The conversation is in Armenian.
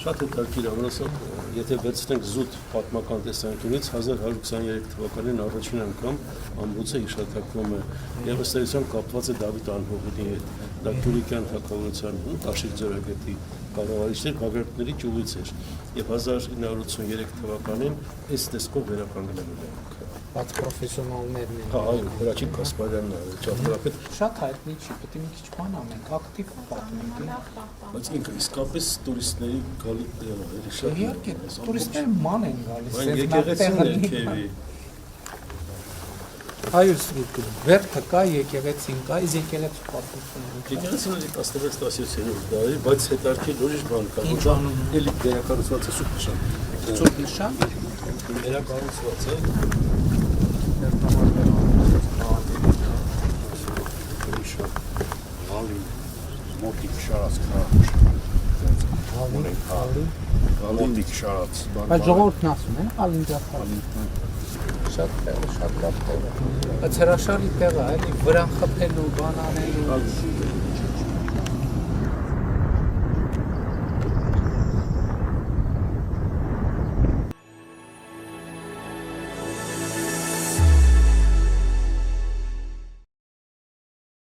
Շատ հետաքրքիր ամրոսով, եթե վերցնենք զուտ պատմական տեսանկյունից 1123 թվականին առաջին անգամ ամրոցը հիշատակվում է եւ ըստ էության կապված է Դավիթ Անհողունի հետ, դա Քյուրիկյան թագավորության Աշիղ ձորագետի կառավարիչների Բագրատների ճյուղից էր եւ 1983 թվականին այս տեսքով վերականգնվել է։ Բայց պրոֆեսիոնալներն են։ Հա, այո, Հրաչիկ Կասպարյանն է, ճարտարապետ։ Շատ հայտնի չի, պետք է մի քիչ բան անենք, ակտիվ պատմենք։ Բայց ինքը իսկապես տուրիստների գալի տեղ է, էլի շատ։ Իհարկե, տուրիստները ման են գալիս, Այն եկեղեցին է Քևի։ Այո, վերքը կա, եկեղեցին կա, իսկ եկեղեցու պատմությունը։ Եկեղեցին էլի 16-17-րդ դարի, բայց հետարքի ուրիշ բան կա, որ դա էլի վերակառուցված է Սուրբ Նշան։ Սուրբ Նշան վերակառուցված է։ Մոտիկ շարած մոտիկ շարած Բայց ժողովուրդն ասում են, ալինջախալի։ Շատ տեղը, շատ լավ տեղ է։ Բայց հրաշալի տեղ է, էլի վրան խփելու, բան անելու։